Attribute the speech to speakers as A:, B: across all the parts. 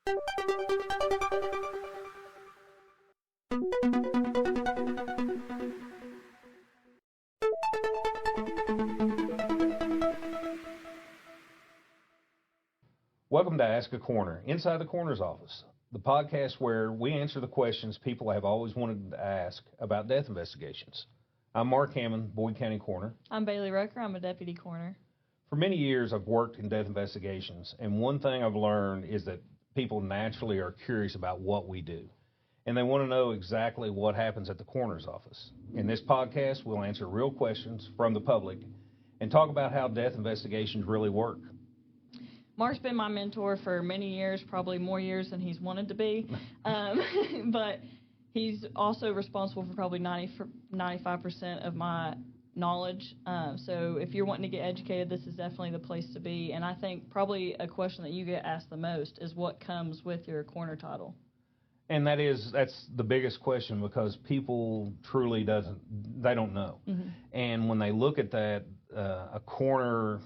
A: Welcome to Ask a Coroner, inside the coroner's office, the podcast where we answer the questions people have always wanted to ask about death investigations. I'm Mark Hammond, Boyd County Coroner.
B: I'm Bailey Rucker. I'm a deputy coroner.
A: For many years, I've worked in death investigations, and one thing I've learned is that people naturally are curious about what we do, and they want to know exactly what happens at the coroner's office. In this podcast, we'll answer real questions from the public and talk about how death investigations really work.
B: Mark's been my mentor for many years, probably more years than he's wanted to be, but he's also responsible for probably 95% of my knowledge. So if you're wanting to get educated, this is definitely the place to be. And I think probably a question that you get asked the most is what comes with your coroner title.
A: And that's the biggest question, because people truly they don't know. Mm-hmm. And when they look at that, a coroner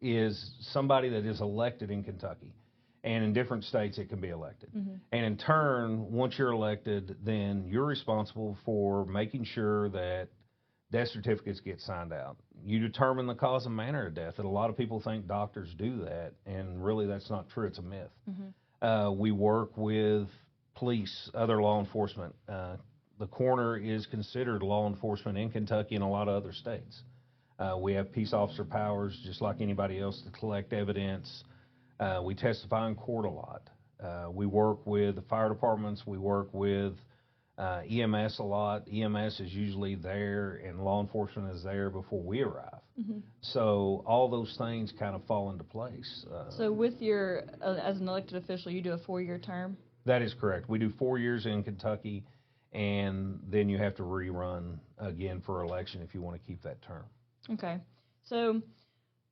A: is somebody that is elected in Kentucky, and in different states it can be elected. Mm-hmm. And in turn, once you're elected, then you're responsible for making sure that death certificates get signed out. You determine the cause and manner of death, and a lot of people think doctors do that, and really that's not true. It's a myth. Mm-hmm. We work with police, other law enforcement. The coroner is considered law enforcement in Kentucky and a lot of other states. We have peace officer powers, just like anybody else, to collect evidence. We testify in court a lot. We work with the fire departments. We work with EMS a lot. EMS is usually there, and law enforcement is there before we arrive. Mm-hmm. So all those things kind of fall into place.
B: So with your, as an elected official, you do a 4-year term?
A: That is correct. We do 4 years in Kentucky, and then you have to rerun again for election if you want to keep that term.
B: Okay. So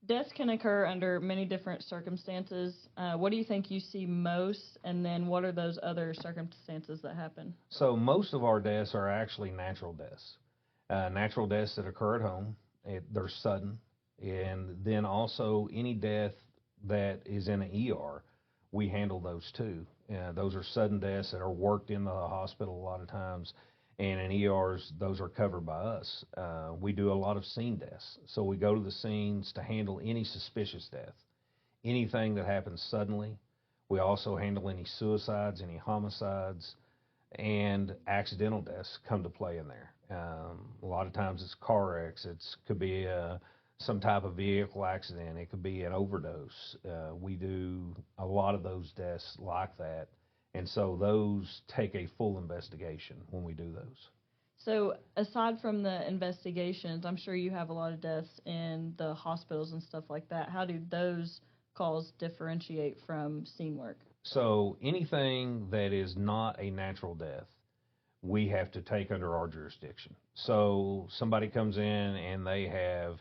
B: deaths can occur under many different circumstances. What do you think you see most, and then what are those other circumstances that happen?
A: So most of our deaths are actually natural deaths. Natural deaths that occur at home. They're sudden. And then also any death that is in an ER, we handle those too. Those are sudden deaths that are worked in the hospital a lot of times. And in ERs, those are covered by us. We do a lot of scene deaths. So we go to the scenes to handle any suspicious death, anything that happens suddenly. We also handle any suicides, any homicides, and accidental deaths come to play in there. A lot of times it's car wrecks. It could be some type of vehicle accident. It could be an overdose. We do a lot of those deaths like that. And so those take a full investigation when we do those.
B: So aside from the investigations, I'm sure you have a lot of deaths in the hospitals and stuff like that. How do those calls differentiate from scene work?
A: So anything that is not a natural death, we have to take under our jurisdiction. So somebody comes in and they have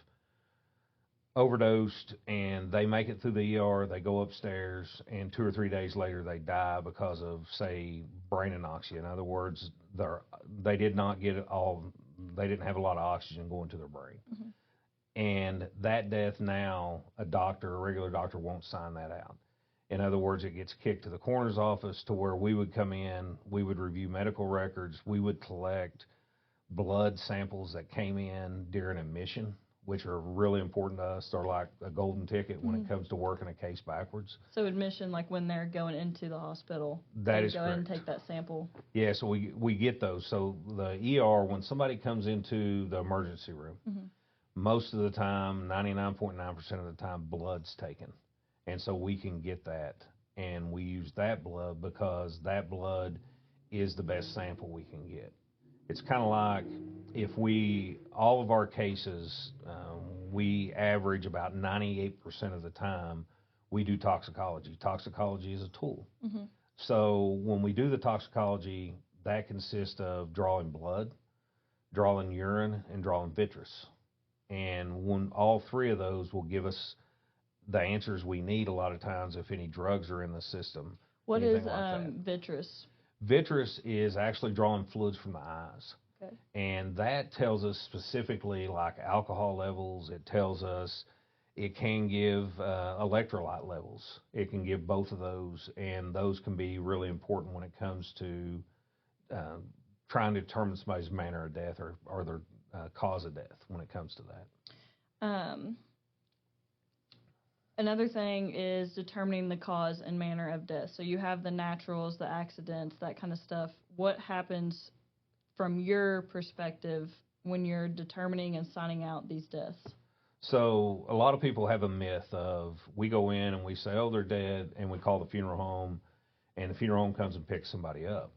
A: overdosed, and they make it through the ER, they go upstairs, and 2 or 3 days later they die because of, say, brain anoxia. In other words, they didn't have a lot of oxygen going to their brain. Mm-hmm. And that death now, a regular doctor won't sign that out. In other words, it gets kicked to the coroner's office, to where we would come in, we would review medical records, we would collect blood samples that came in during admission, which are really important to us. They're like a golden ticket when it comes to working a case backwards.
B: So admission, like when they're going into the hospital,
A: that is
B: go
A: correct.
B: Ahead and take that sample.
A: Yeah, so we get those. So the ER, when somebody comes into the emergency room, most of the time, 99.9% of the time, blood's taken. And so we can get that, and we use that blood because that blood is the best sample we can get. It's kind of like if all of our cases, we average about 98% of the time we do toxicology. Toxicology is a tool. Mm-hmm. So when we do the toxicology, that consists of drawing blood, drawing urine, and drawing vitreous. And when all three of those will give us the answers we need a lot of times if any drugs are in the system.
B: What is vitreous?
A: Vitreous is actually drawing fluids from the eyes.
B: Okay.
A: And that tells us specifically like alcohol levels. It tells us It can give electrolyte levels. It can give both of those, and those can be really important when it comes to trying to determine somebody's manner of death or their cause of death when it comes to that.
B: Another thing is determining the cause and manner of death. So you have the naturals, the accidents, that kind of stuff. What happens from your perspective when you're determining and signing out these deaths?
A: So a lot of people have a myth of, we go in and we say, oh, they're dead, and we call the funeral home, and the funeral home comes and picks somebody up.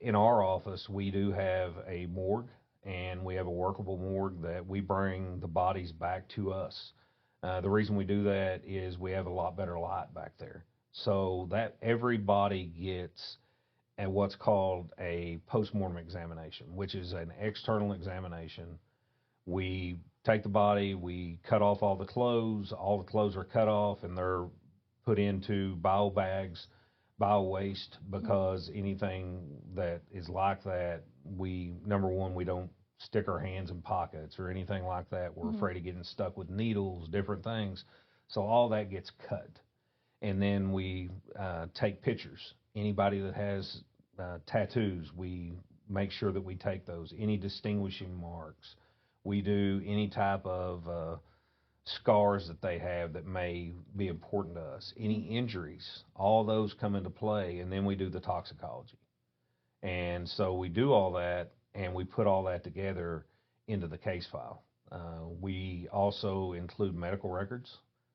A: In our office, we do have a morgue, and we have a workable morgue that we bring the bodies back to us. The reason we do that is we have a lot better light back there. So that everybody gets at what's called a postmortem examination, which is an external examination. We take the body, we cut off all the clothes are cut off, and they're put into bio bags, bio waste, because anything that is like that, number one, we don't stick our hands in pockets or anything like that. We're afraid of getting stuck with needles, different things. So all that gets cut. And then we take pictures. Anybody that has tattoos, we make sure that we take those. Any distinguishing marks. We do any type of scars that they have that may be important to us. Any injuries, all those come into play, and then we do the toxicology. And so we do all that, and we put all that together into the case file. We also include medical records.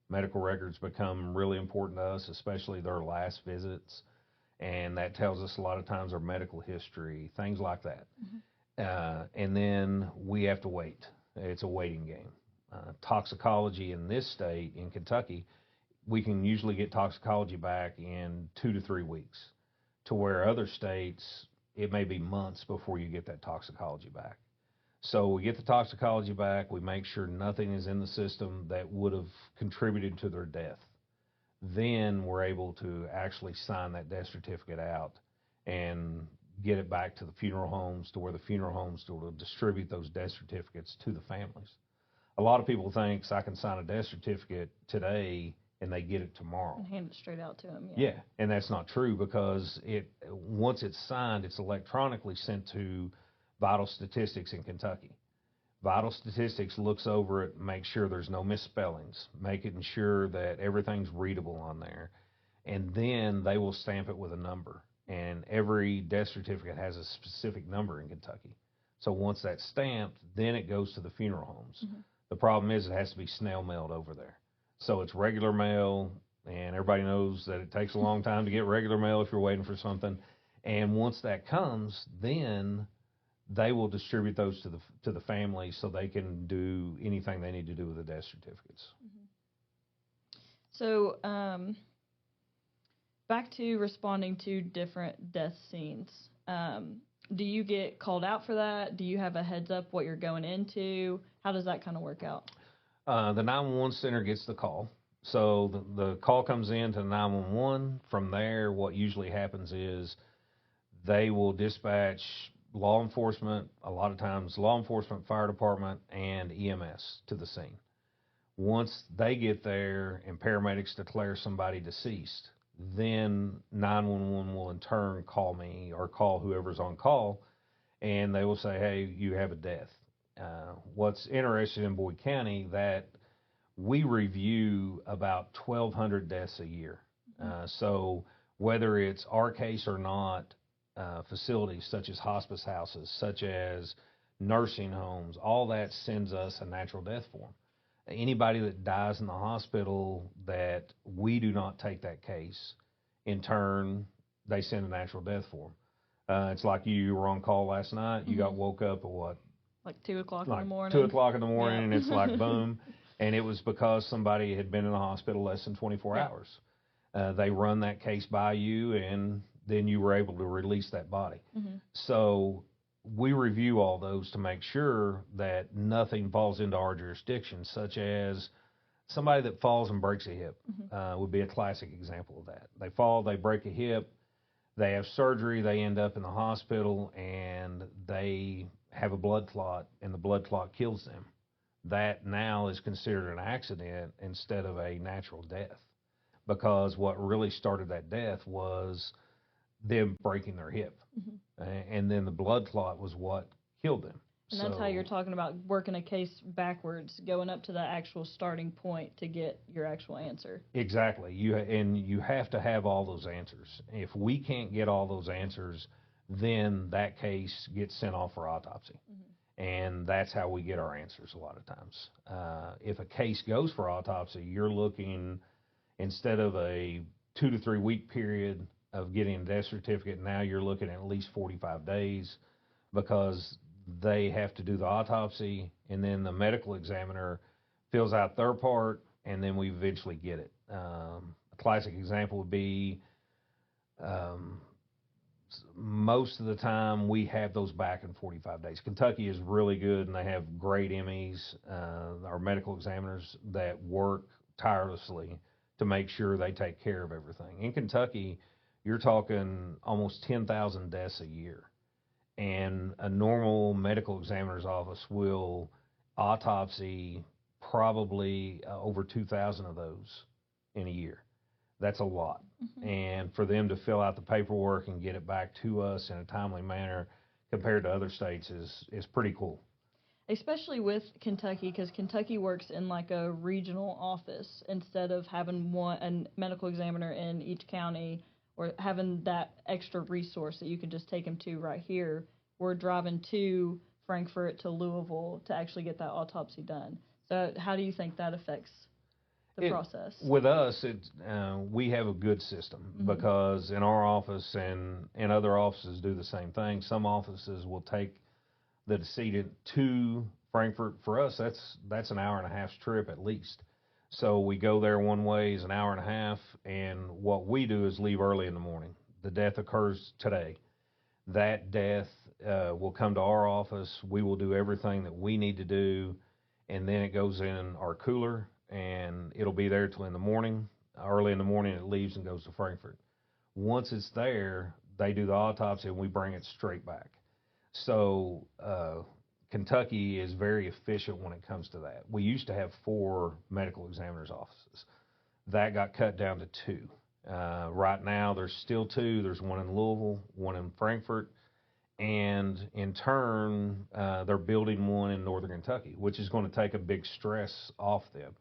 A: Medical records become really important to us, especially their last visits, and that tells us a lot of times our medical history, things like that. And then we have to wait. It's a waiting game. Toxicology in this state, in Kentucky, we can usually get toxicology back in 2 to 3 weeks, to where other states, it may be months before you get that toxicology back. So we get the toxicology back, we make sure nothing is in the system that would have contributed to their death. Then we're able to actually sign that death certificate out and get it back to the funeral homes, to where the funeral homes will distribute those death certificates to the families. A lot of people think I can sign a death certificate today and they get it tomorrow.
B: And hand it straight out to them.
A: Yeah, and that's not true, because once it's signed, it's electronically sent to Vital Statistics in Kentucky. Vital Statistics looks over it, makes sure there's no misspellings, making sure that everything's readable on there, and then they will stamp it with a number. And every death certificate has a specific number in Kentucky. So once that's stamped, then it goes to the funeral homes. The problem is it has to be snail mailed over there. So it's regular mail, and everybody knows that it takes a long time to get regular mail if you're waiting for something. And once that comes, then they will distribute those to the family, so they can do anything they need to do with the death certificates.
B: So, back to responding to different death scenes. Do you get called out for that? Do you have a heads up what you're going into? How does that kind of work out?
A: The 911 center gets the call. So the call comes in to 911. From there, what usually happens is they will dispatch law enforcement, a lot of times law enforcement, fire department, and EMS to the scene. Once they get there and paramedics declare somebody deceased, then 911 will in turn call me or call whoever's on call, and they will say, hey, you have a death. What's interesting in Boyd County, that we review about 1,200 deaths a year. So whether it's our case or not, facilities such as hospice houses, such as nursing homes, all that sends us a natural death form. Anybody that dies in the hospital that we do not take that case, in turn, they send a natural death form. It's like you were on call last night. You got woke up at what?
B: Like 2 o'clock in the morning.
A: 2 o'clock in the morning,
B: Yep.
A: and it's like boom. And it was because somebody had been in the hospital less than 24 hours. They run that case by you, and then you were able to release that body. So we review all those to make sure that nothing falls into our jurisdiction, such as somebody that falls and breaks a hip would be a classic example of that. They fall, they break a hip, they have surgery, they end up in the hospital, and they have a blood clot, and the blood clot kills them. that now is considered an accident instead of a natural death, because what really started that death was them breaking their hip, and then the blood clot was what killed them.
B: And that's how you're talking about working a case backwards, going up to the actual starting point to get your actual answer.
A: Exactly. You have to have all those answers. If we can't get all those answers, then that case gets sent off for autopsy. And that's how we get our answers a lot of times. If a case goes for autopsy, you're looking, instead of a 2 to 3 week period of getting a death certificate, now you're looking at least 45 days, because they have to do the autopsy, and then the medical examiner fills out their part, and then we eventually get it. A classic example would be, most of the time we have those back in 45 days. Kentucky is really good, and they have great MEs, our medical examiners, that work tirelessly to make sure they take care of everything. In Kentucky, you're talking almost 10,000 deaths a year. And a normal medical examiner's office will autopsy probably over 2,000 of those in a year. That's a lot. And for them to fill out the paperwork and get it back to us in a timely manner compared to other states is pretty cool.
B: Especially with Kentucky, because Kentucky works in like a regional office instead of having a medical examiner in each county, or having that extra resource that you can just take them to right here. We're driving to Frankfort, to Louisville, to actually get that autopsy done. So how do you think that affects the process?
A: With us, we have a good system, because in our office and other offices do the same thing. Some offices will take the decedent to Frankfort. For us, that's an hour and a half's trip at least. So we go there one way is an hour and a half, and what we do is leave early in the morning. The death occurs today. That death will come to our office. We will do everything that we need to do, and then it goes in our cooler, and it'll be there till in the morning. Early in the morning, it leaves and goes to Frankfort. Once it's there, they do the autopsy, and we bring it straight back. So Kentucky is very efficient when it comes to that. We used to have 4 medical examiners' offices. That got cut down to 2. Right now, there's still 2. There's one in Louisville, one in Frankfort, and in turn, they're building one in northern Kentucky, which is going to take a big stress off them.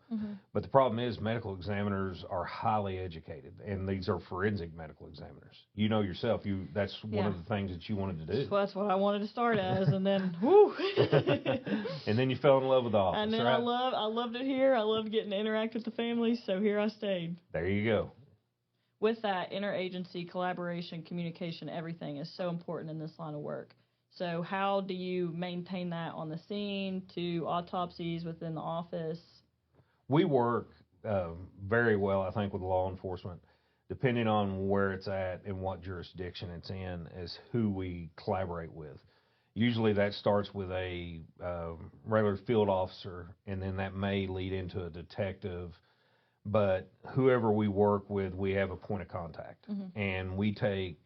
A: But the problem is, medical examiners are highly educated, and these are forensic medical examiners. You know yourself, that's one of the things that you wanted to do.
B: Well, that's what I wanted to start as, and then, whoo.
A: And then you fell in love with the office,
B: and then
A: right?
B: I loved it here. I loved getting to interact with the family, so here I stayed.
A: There you go.
B: With that, interagency, collaboration, communication, everything is so important in this line of work. So how do you maintain that on the scene, to autopsies within the office?
A: We work very well, I think, with law enforcement, depending on where it's at and what jurisdiction it's in, is who we collaborate with. Usually that starts with a regular field officer, and then that may lead into a detective. But whoever we work with, we have a point of contact. And we take,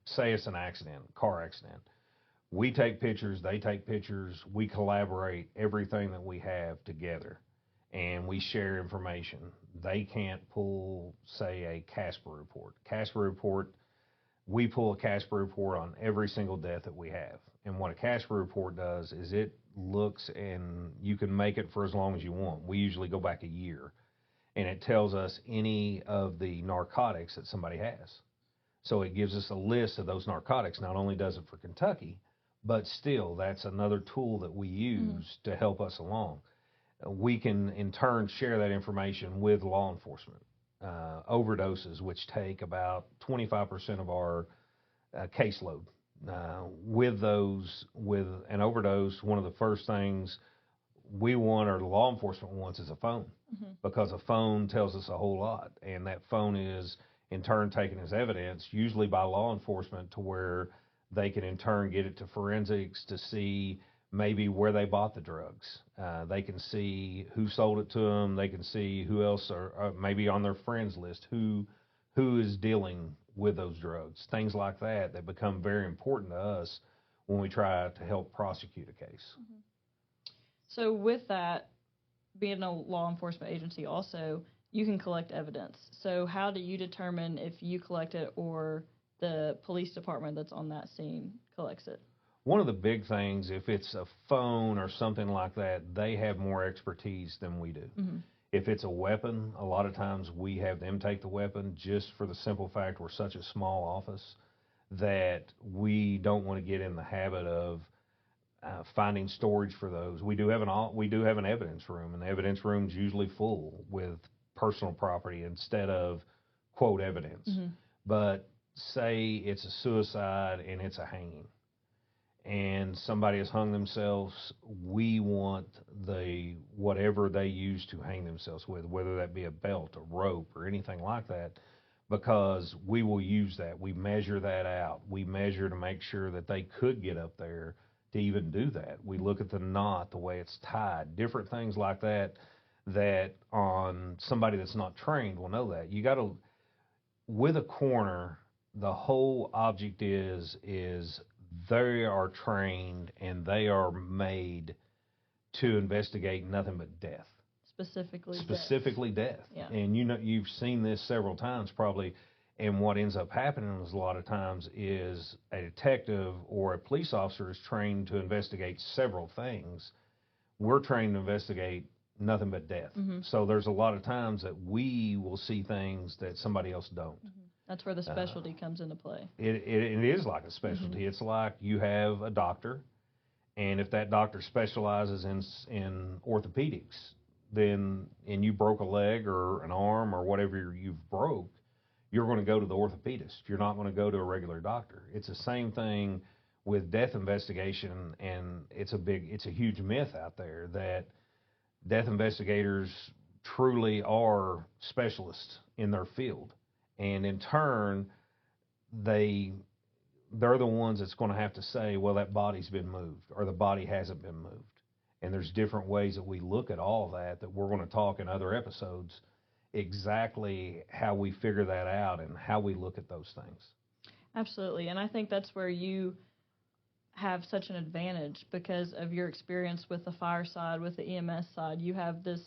A: say it's an accident, car accident. We take pictures, they take pictures, we collaborate everything that we have together, and we share information. They can't pull, say, a CASPER report. We pull a CASPER report on every single death that we have. And what a CASPER report does is it looks, and you can make it for as long as you want. We usually go back a year. And it tells us any of the narcotics that somebody has. So it gives us a list of those narcotics. Not only does it for Kentucky, but still, that's another tool that we use to help us along. We can, in turn, share that information with law enforcement. Overdoses, which take about 25% of our caseload. With an overdose, one of the first things we want, or law enforcement wants, is a phone, because a phone tells us a whole lot, and that phone is in turn taken as evidence, usually by law enforcement, to where they can in turn get it to forensics to see maybe where they bought the drugs. They can see who sold it to them. They can see who else are maybe on their friends list, who is dealing with those drugs. Things like that become very important to us when we try to help prosecute a case.
B: So with that, being a law enforcement agency also, you can collect evidence. So how do you determine if you collect it or the police department that's on that scene collects it?
A: One of the big things, if it's a phone or something like that, they have more expertise than we do.
B: Mm-hmm.
A: If it's a weapon, a lot of times we have them take the weapon just for the simple fact we're such a small office that we don't want to get in the habit of finding storage for those. We do have an evidence room, and the evidence room's usually full with personal property instead of quote evidence.
B: Mm-hmm.
A: But say it's a suicide and it's a hanging, and somebody has hung themselves, we want whatever they use to hang themselves with, whether that be a belt, a rope, or anything like that, because we will use that. We measure that out. We measure to make sure that they could get up there to even do that. We look at the knot, the way it's tied, different things like that, that on somebody that's not trained will know that. You got to, with a coroner, the whole object is they are trained and they are made to investigate nothing but death.
B: Specifically
A: death.
B: Yeah.
A: And you've seen this several times probably, and what ends up happening is a lot of times is a detective or a police officer is trained to investigate several things. We're trained to investigate nothing but death.
B: Mm-hmm.
A: So there's a lot of times that we will see things that somebody else don't.
B: Mm-hmm. That's where the specialty comes into play.
A: It is like a specialty.
B: Mm-hmm.
A: It's like you have a doctor, and if that doctor specializes in orthopedics, then and you broke a leg or an arm or whatever you've broke, you're going to go to the orthopedist. You're not going to go to a regular doctor. It's the same thing with death investigation, and it's a huge myth out there that death investigators truly are specialists in their field, and in turn, they're the ones that's going to have to say, well, that body's been moved or the body hasn't been moved. And there's different ways that we look at all that we're going to talk in other episodes, exactly how we figure that out and how we look at those things.
B: Absolutely. And I think that's where you have such an advantage because of your experience with the fire side, with the EMS side. You have this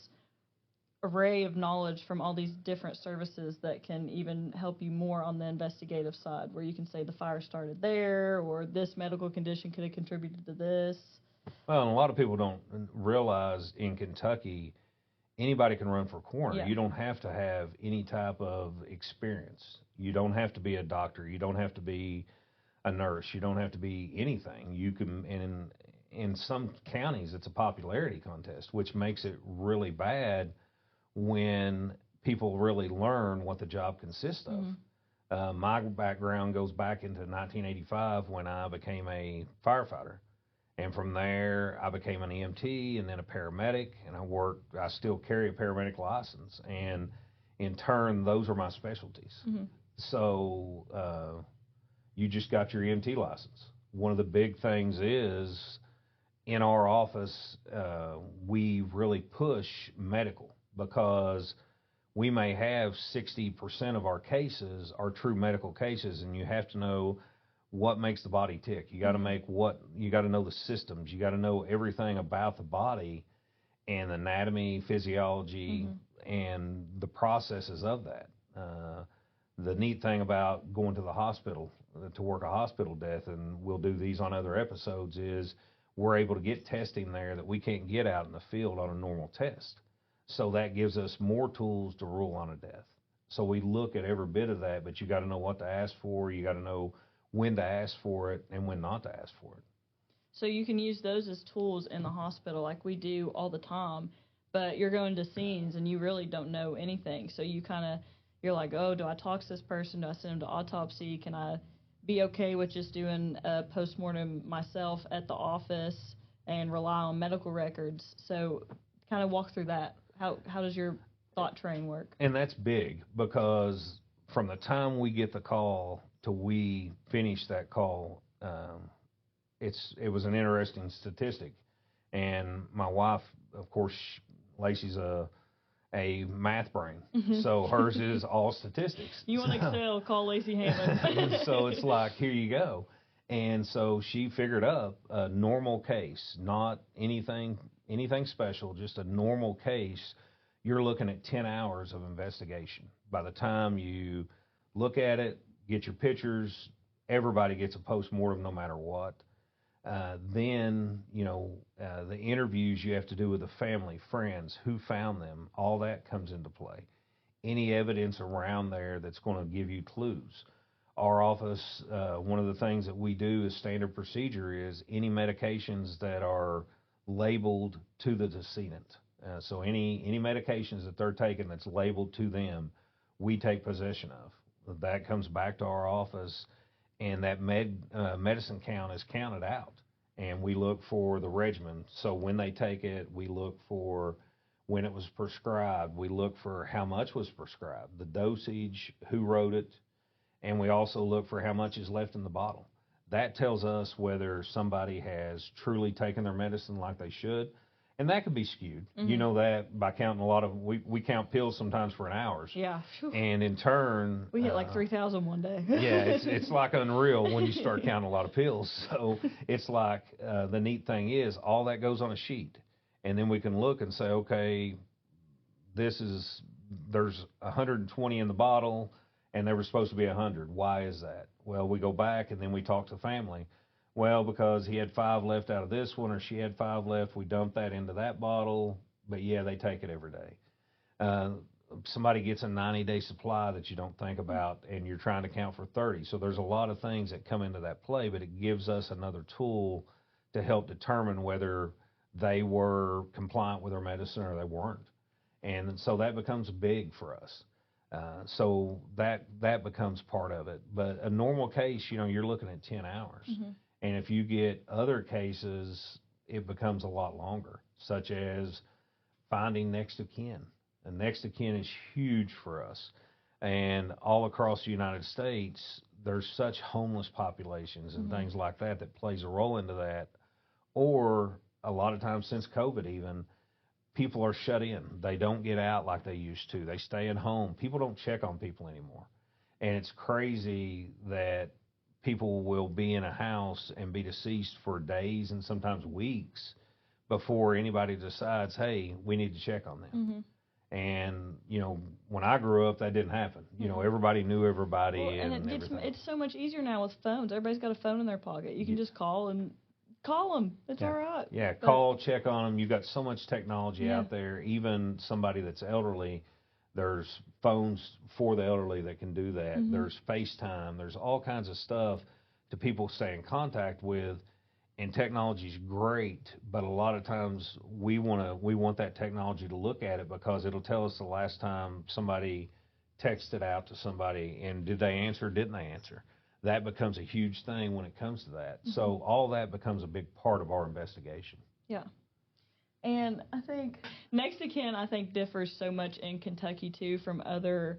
B: array of knowledge from all these different services that can even help you more on the investigative side, where you can say the fire started there or this medical condition could have contributed to this.
A: Well, and a lot of people don't realize in Kentucky, anybody can run for coroner.
B: Yeah.
A: You don't have to have any type of experience. You don't have to be a doctor. You don't have to be a nurse. You don't have to be anything. You can, and in some counties, it's a popularity contest, which makes it really bad when people really learn what the job consists of. Mm-hmm. My background goes back into 1985 when I became a firefighter. And from there, I became an EMT and then a paramedic, and I still carry a paramedic license. And in turn, those are my specialties. Mm-hmm. So you just got your EMT license. One of the big things is in our office, we really push medical because we may have 60% of our cases are true medical cases, and you have to know what makes the body tick. You got to you got to know the systems. You got to know everything about the body and anatomy, physiology, mm-hmm. and the processes of that. The neat thing about going to the hospital to work a hospital death, and we'll do these on other episodes, is we're able to get testing there that we can't get out in the field on a normal test. So that gives us more tools to rule on a death. So we look at every bit of that, but you got to know what to ask for. You got to know when to ask for it and when not to ask for it.
B: So you can use those as tools in the hospital like we do all the time, but you're going to scenes and you really don't know anything. So you're like, oh, do I talk to this person? Do I send them to autopsy? Can I be okay with just doing a postmortem myself at the office and rely on medical records? So kind of walk through that. How does your thought train work?
A: And that's big because from the time we get the call to we finish that call, it was an interesting statistic. And my wife, of course, Lacey's a math brain, mm-hmm. so hers is all statistics.
B: You want Excel, call Lacey Hammond.
A: So it's like, here you go. And so she figured up a normal case, not anything anything special, just a normal case, you're looking at 10 hours of investigation. By the time you look at it, get your pictures, everybody gets a postmortem no matter what. Then, the interviews you have to do with the family, friends, who found them, all that comes into play. Any evidence around there that's going to give you clues. Our office, one of the things that we do as standard procedure is any medications that are labeled to the decedent. So any medications that they're taking that's labeled to them, we take possession of. That comes back to our office, and that medicine count is counted out, and we look for the regimen. So when they take it, we look for when it was prescribed. We look for how much was prescribed, the dosage, who wrote it, and we also look for how much is left in the bottle. That tells us whether somebody has truly taken their medicine like they should, and that could be skewed. Mm-hmm. You know that by counting a lot of, we count pills sometimes for an hour.
B: Yeah.
A: And in turn,
B: we hit like 3,000 one day.
A: Yeah, it's like unreal when you start counting a lot of pills. So it's like the neat thing is all that goes on a sheet, and then we can look and say, okay, there's 120 in the bottle, and there was supposed to be 100. Why is that? Well, we go back and then we talk to the family. Well, because he had 5 left out of this one, or she had 5 left, we dump that into that bottle. But yeah, they take it every day. Somebody gets a 90-day supply that you don't think about, and you're trying to count for 30. So there's a lot of things that come into that play, but it gives us another tool to help determine whether they were compliant with their medicine or they weren't. And so that becomes big for us. So that becomes part of it. But a normal case, you're looking at 10 hours. Mm-hmm. And if you get other cases, it becomes a lot longer, such as finding next of kin. And next of kin is huge for us. And all across the United States, there's such homeless populations and mm-hmm. things like that plays a role into that. Or a lot of times since COVID even, people are shut in. They don't get out like they used to. They stay at home. People don't check on people anymore. And it's crazy that people will be in a house and be deceased for days and sometimes weeks before anybody decides, hey, we need to check on them. Mm-hmm. And, when I grew up, that didn't happen. Mm-hmm. Everybody knew everybody.
B: Well, and it's so much easier now with phones. Everybody's got a phone in their pocket. You can just call them. It's all right.
A: Yeah, call, check on them. You've got so much technology out there. Even somebody that's elderly, there's phones for the elderly that can do that. Mm-hmm. There's FaceTime. There's all kinds of stuff to people stay in contact with. And technology's great, but a lot of times we want that technology to look at it because it'll tell us the last time somebody texted out to somebody, and did they answer, didn't they answer? That becomes a huge thing when it comes to that. Mm-hmm. So all that becomes a big part of our investigation.
B: Yeah. And I think next of kin, differs so much in Kentucky, too, from other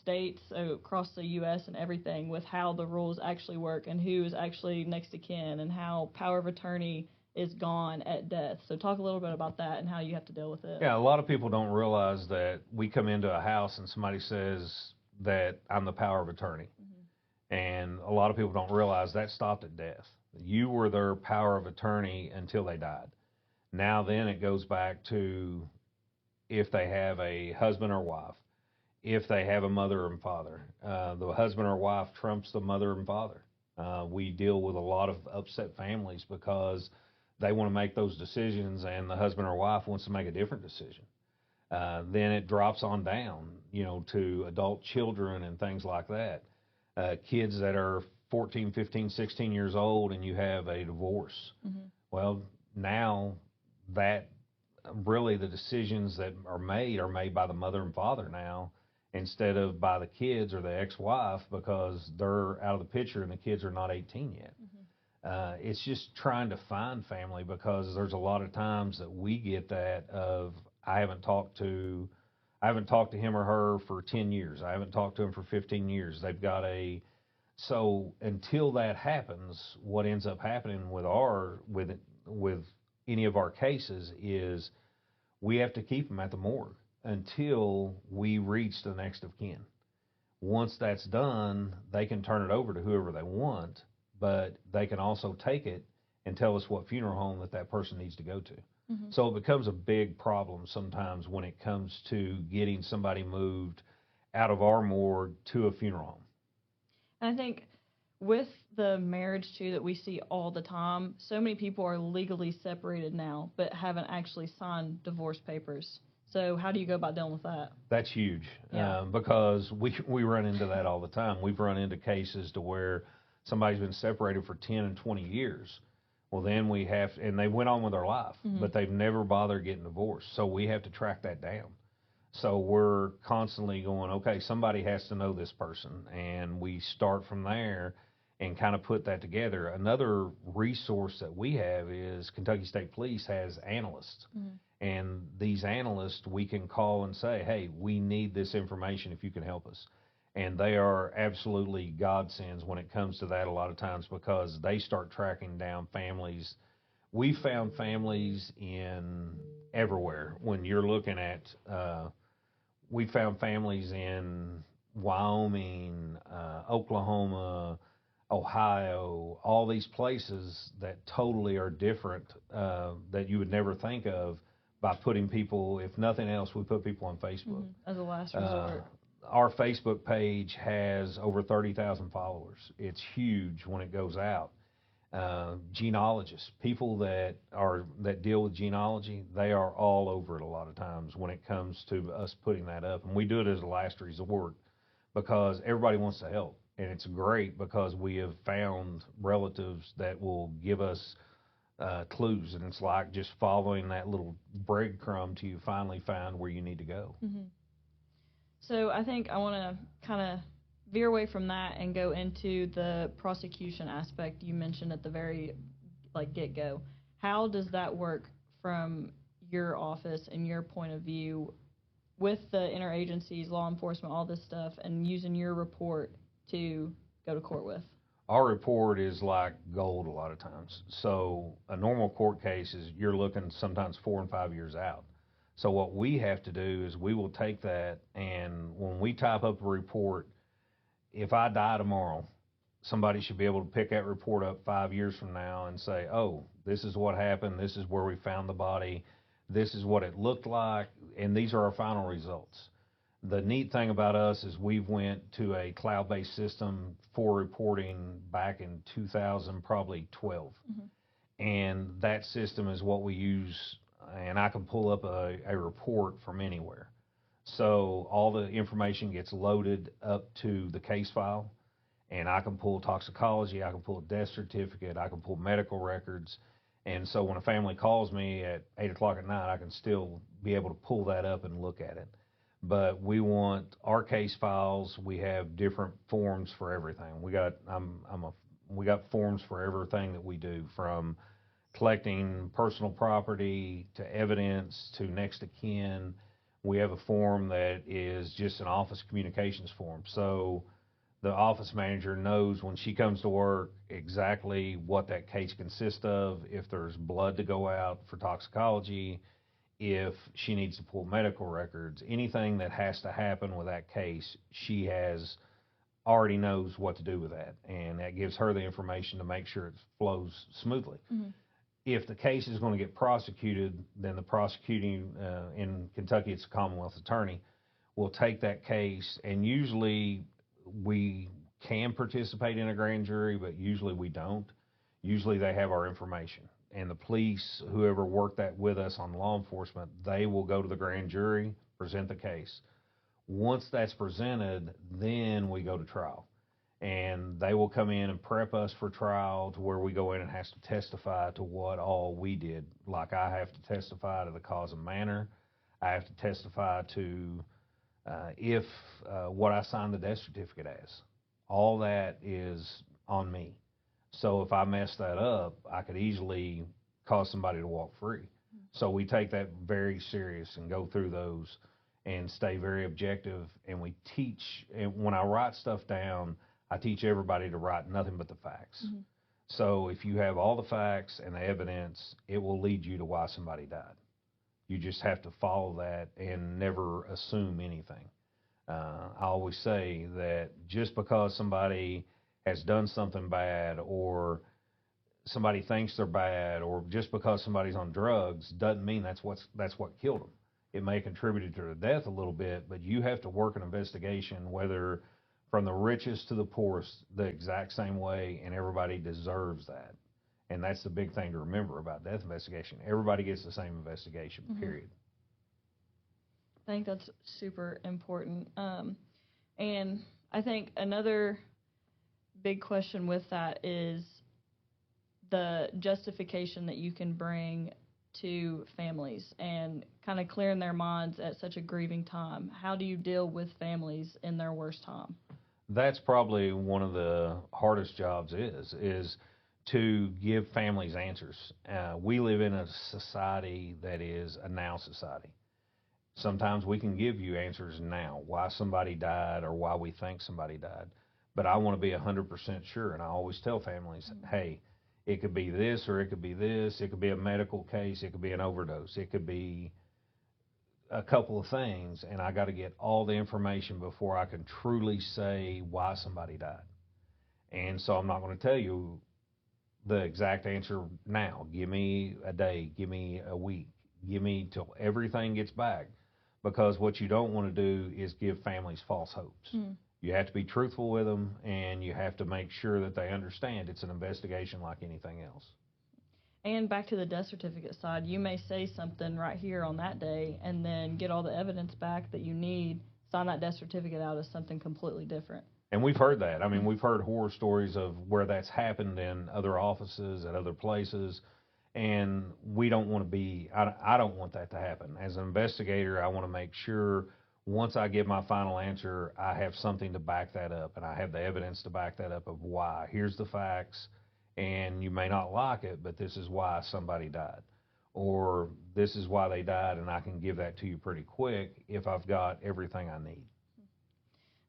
B: states across the U.S. and everything with how the rules actually work and who is actually next of kin and how power of attorney is gone at death. So talk a little bit about that and how you have to deal with it.
A: Yeah, a lot of people don't realize that we come into a house and somebody says that I'm the power of attorney. Mm-hmm. And a lot of people don't realize that stopped at death. You were their power of attorney until they died. Now then it goes back to if they have a husband or wife, if they have a mother and father. The husband or wife trumps the mother and father. We deal with a lot of upset families because they want to make those decisions and the husband or wife wants to make a different decision. Then it drops on down, to adult children and things like that. Kids that are 14, 15, 16 years old and you have a divorce. Mm-hmm. Well, now that really the decisions that are made by the mother and father now, instead of by the kids or the ex-wife, because they're out of the picture and the kids are not 18 yet. Mm-hmm. It's just trying to find family because there's a lot of times that we get that of, I haven't talked to him or her for 10 years. I haven't talked to him for 15 years. They've got so until that happens, what ends up happening with any of our cases is we have to keep them at the morgue until we reach the next of kin. Once that's done, they can turn it over to whoever they want, but they can also take it and tell us what funeral home that person needs to go to. So it becomes a big problem sometimes when it comes to getting somebody moved out of our morgue to a funeral home.
B: And I think with the marriage too that we see all the time, so many people are legally separated now but haven't actually signed divorce papers. So how do you go about dealing with that?
A: That's huge,
B: Yeah.
A: because we run into that all the time. We've run into cases to where somebody's been separated for 10 and 20 years. Well, then and they went on with their life, but they've never bothered getting divorced. So we have to track that down. So we're constantly going, okay, somebody has to know this person, and we start from there and kind of put that together. Another resource that we have is Kentucky State Police has analysts. And these analysts, we can call and say, hey, we need this information if you can help us. And they are absolutely godsends when it comes to that a lot of times, because they start tracking down families. We found families in everywhere. When you're looking at, we found families in Wyoming, Oklahoma, Ohio, all these places that totally are different, that you would never think of by putting people, if nothing else, we put people on Facebook.
B: As a last resort.
A: Our Facebook page has over 30,000 followers. It's huge when it goes out. Genealogists, people that deal with genealogy, they are all over it a lot of times when it comes to us putting that up. And we do it as a last resort because everybody wants to help. And it's great because we have found relatives that will give us clues, and it's like just following that little breadcrumb till you finally find where you need to go.
B: So I think I want to kind of veer away from that and go into the prosecution aspect you mentioned at the very get-go. How does that work from your office and your point of view with the interagencies, law enforcement, all this stuff, and using your report to go to court with?
A: Our report is like gold a lot of times. So a normal court case is you're looking sometimes 4 and 5 years out. So what we have to do is we will take that, and when we type up a report, if I die tomorrow, somebody should be able to pick that report up 5 years from now and say, oh, this is what happened, this is where we found the body, this is what it looked like, and these are our final results. The neat thing about us is we went to a cloud-based system for reporting back in 2000, probably 12. And that system is what we use, and I can pull up a report from anywhere. So all the information gets loaded up to the case file, and I can pull toxicology, I can pull a death certificate, I can pull medical records. And so when a family calls me at 8 o'clock at night, I can still be able to pull that up and look at it. But we want our case files. We have different forms for everything. We got forms for everything that we do, from collecting personal property to evidence to next of kin. We have a form that is just an office communications form. So the office manager knows when she comes to work exactly what that case consists of, if there's blood to go out for toxicology, if she needs to pull medical records, anything that has to happen with that case, she already knows what to do with that. And that gives her the information to make sure it flows smoothly. If the case is going to get prosecuted, then the prosecuting, in Kentucky it's a Commonwealth attorney, will take that case, and usually we can participate in a grand jury, but usually we don't. Usually they have our information. And the police, whoever worked that with us on law enforcement, they will go to the grand jury, present the case. Once that's presented, then we go to trial. And they will come in and prep us for trial, to where we go in and have to testify to what all we did. Like I have to testify to the cause and manner. I have to testify to if what I signed the death certificate as. All that is on me. So if I mess that up, I could easily cause somebody to walk free. So we take that very serious and go through those and stay very objective. And we teach, and when I write stuff down, I teach everybody to write nothing but the facts. So if you have all the facts and the evidence, it will lead you to why somebody died. You just have to follow that and never assume anything. I always say that just because somebody has done something bad, or somebody thinks they're bad, or just because somebody's on drugs doesn't mean that's what killed them. It may have contributed to their death a little bit, but you have to work an investigation, whether from the richest to the poorest, the exact same way, and everybody deserves that. And that's the big thing to remember about death investigation. Everybody gets the same investigation, period.
B: I think that's super important. And I think another big question with that is the justification that you can bring to families and kind of clearing their minds at such a grieving time. How do you deal with families in their worst time?
A: That's probably one of the hardest jobs is to give families answers. We live in a society that is a now society. Sometimes we can give you answers now, why somebody died or why we think somebody died. But I want to be 100% sure, and I always tell families, hey, it could be this or it could be this. It could be a medical case. It could be an overdose. It could be a couple of things, and I got to get all the information before I can truly say why somebody died. And so I'm not going to tell you the exact answer now. Give me a day. Give me a week. Give me till everything gets back, because what you don't want to do is give families false hopes. You have to be truthful with them, and you have to make sure that they understand it's an investigation like anything else.
B: And back to the death certificate side, you may say something right here on that day and then get all the evidence back that you need, sign that death certificate out as something completely different.
A: And we've heard that. I mean, we've heard horror stories of where that's happened in other offices, at other places, and we don't want to be, I don't want that to happen. As an investigator, I want to make sure once I give my final answer, I have something to back that up, and I have the evidence to back that up of why. Here's the facts, and you may not like it, but this is why somebody died. Or this is why they died, and I can give that to you pretty quick if I've got everything I need.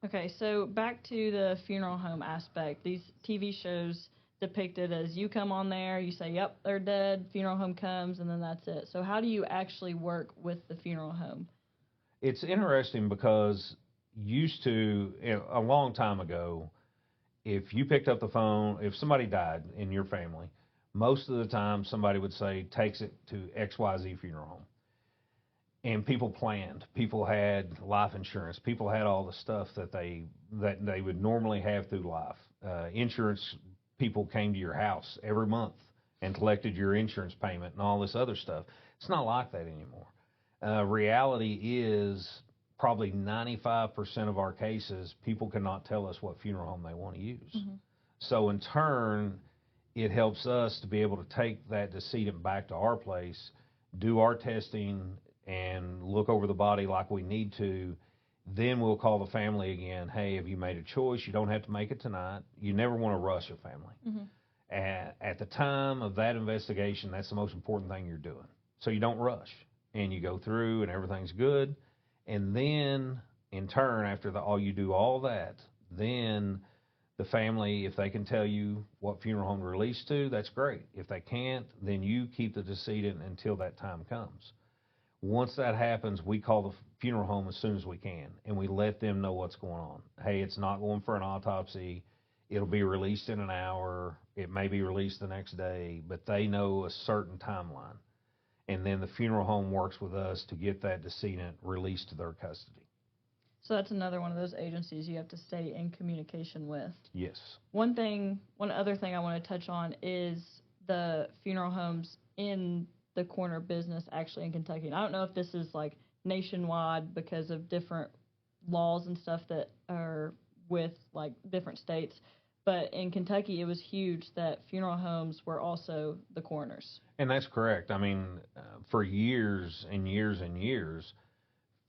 B: Okay, so back to the funeral home aspect. These TV shows depicted as you come on there, you say, yep, they're dead, funeral home comes, and then that's it. So how do you actually work with the funeral home?
A: It's interesting because used to, a long time ago, if you picked up the phone, if somebody died in your family, most of the time somebody would say, takes it to XYZ funeral home. And people planned. People had life insurance. People had all the stuff that they would normally have through life. Insurance people came to your house every month and collected your insurance payment and all this other stuff. It's not like that anymore. Reality is probably 95% of our cases, people cannot tell us what funeral home they want to use. So in turn, it helps us to be able to take that decedent back to our place, do our testing, and look over the body like we need to. Then we'll call the family again. Hey, have you made a choice? You don't have to make it tonight. You never want to rush a family. At the time of that investigation, that's the most important thing you're doing. So you don't rush, and you go through, and everything's good. And then, in turn, after you do all that, then the family, if they can tell you what funeral home to release to, that's great. If they can't, then you keep the decedent until that time comes. Once that happens, we call the funeral home as soon as we can, and we let them know what's going on. Hey, it's not going for an autopsy. It'll be released in an hour. It may be released the next day, but they know a certain timeline. And then the funeral home works with us to get that decedent released to their custody.
B: So that's another one of those agencies you have to stay in communication with.
A: Yes.
B: One other thing I want to touch on is the funeral homes in the coroner business actually in Kentucky. And I don't know if this is like nationwide because of different laws and stuff that are with like different states, but in Kentucky it was huge that funeral homes were also the coroners. And
A: that's correct. I mean, for years and years and years,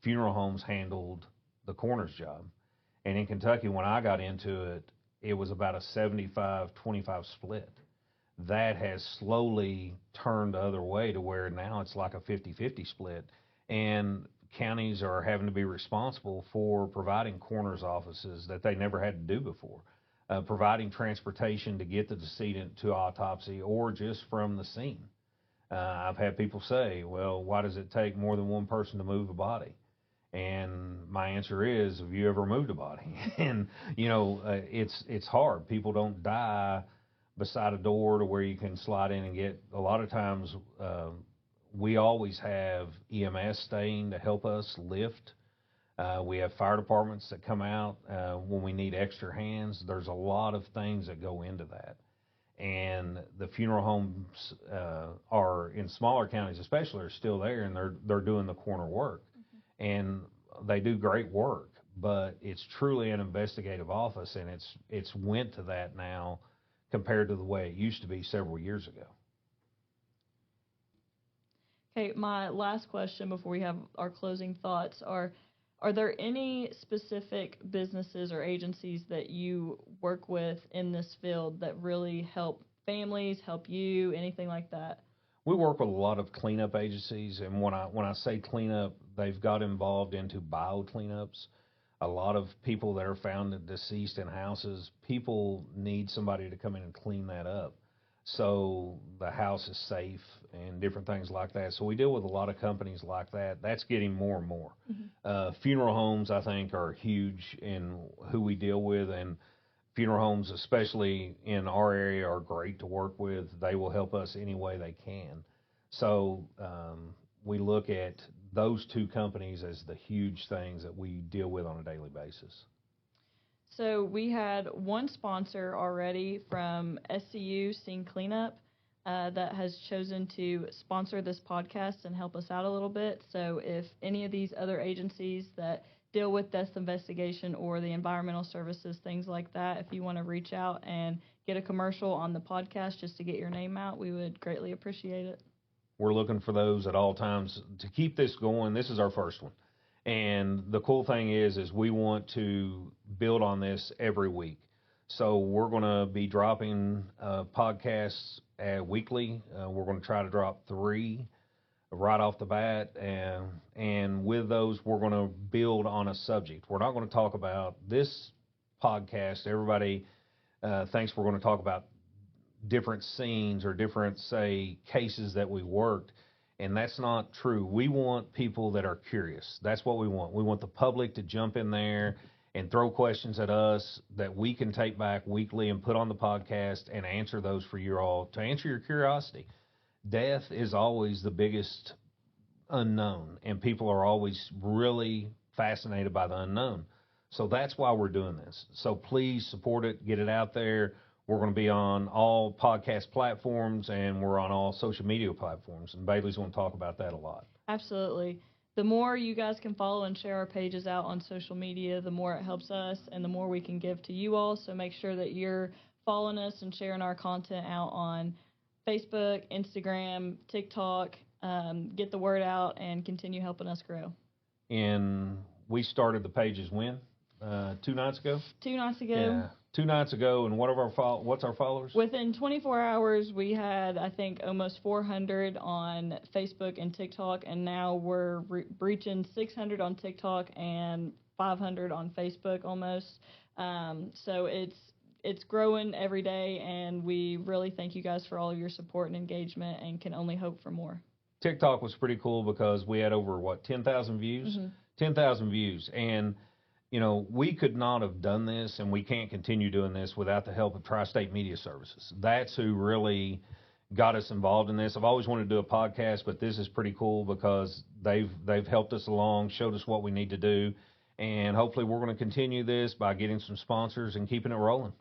A: funeral homes handled the coroner's job. And in Kentucky, when I got into it, it was about a 75-25 split. That has slowly turned the other way to where now it's like a 50-50 split. And counties are having to be responsible for providing coroner's offices that they never had to do before. Providing transportation to get the decedent to autopsy or just from the scene. I've had people say, well, why does it take more than one person to move a body? And my answer is, have you ever moved a body? And, it's hard. People don't die beside a door to where you can slide in and get. A lot of times, we always have EMS staying to help us lift. We have fire departments that come out when we need extra hands. There's a lot of things that go into that. And the funeral homes are, in smaller counties especially, are still there, and they're doing the corner work. Mm-hmm. And they do great work, but it's truly an investigative office, and it's went to that now compared to the way it used to be several years ago.
B: Okay, my last question before we have our closing thoughts are there any specific businesses or agencies that you work with in this field that really help families, help you, anything like that?
A: We work with a lot of cleanup agencies, and when I say cleanup, they've got involved into bio cleanups. A lot of people that are found deceased in houses, people need somebody to come in and clean that up so the house is safe and different things like that. So we deal with a lot of companies like that. That's getting more and more. Mm-hmm. Funeral homes, I think, are huge in who we deal with, and funeral homes, especially in our area, are great to work with. They will help us any way they can. So we look at those two companies as the huge things that we deal with on a daily basis.
B: So we had one sponsor already from SCU Scene Cleanup that has chosen to sponsor this podcast and help us out a little bit. So if any of these other agencies that deal with death investigation or the environmental services, things like that, if you want to reach out and get a commercial on the podcast just to get your name out, we would greatly appreciate it.
A: We're looking for those at all times to keep this going. This is our first one. And the cool thing is we want to build on this every week. So we're going to be dropping podcasts weekly. We're going to try to drop 3 right off the bat. And with those, we're going to build on a subject. We're not going to talk about this podcast. Everybody thinks we're going to talk about different scenes or different, say, cases that we worked. And that's not true. We want people that are curious. That's what we want. We want the public to jump in there and throw questions at us that we can take back weekly and put on the podcast and answer those for you all, to answer your curiosity. Death is always the biggest unknown, and people are always really fascinated by the unknown. So that's why we're doing this. So please support it, get it out there. We're going to be on all podcast platforms, and we're on all social media platforms, and Bailey's going to talk about that a lot.
B: Absolutely. The more you guys can follow and share our pages out on social media, the more it helps us and the more we can give to you all. So make sure that you're following us and sharing our content out on Facebook, Instagram, TikTok. Get the word out and continue helping us grow.
A: And we started the pages when? 2 nights ago?
B: 2 nights ago.
A: Yeah. 2 nights ago, and what's our followers?
B: Within 24 hours, we had, I think, almost 400 on Facebook and TikTok, and now we're breaching 600 on TikTok and 500 on Facebook almost. So it's growing every day, and we really thank you guys for all of your support and engagement, and can only hope for more.
A: TikTok was pretty cool because we had over, 10,000 views? Mm-hmm. 10,000 views, and we could not have done this, and we can't continue doing this without the help of Tri-State Media Services. That's who really got us involved in this. I've always wanted to do a podcast, but this is pretty cool because they've helped us along, showed us what we need to do, and hopefully we're going to continue this by getting some sponsors and keeping it rolling.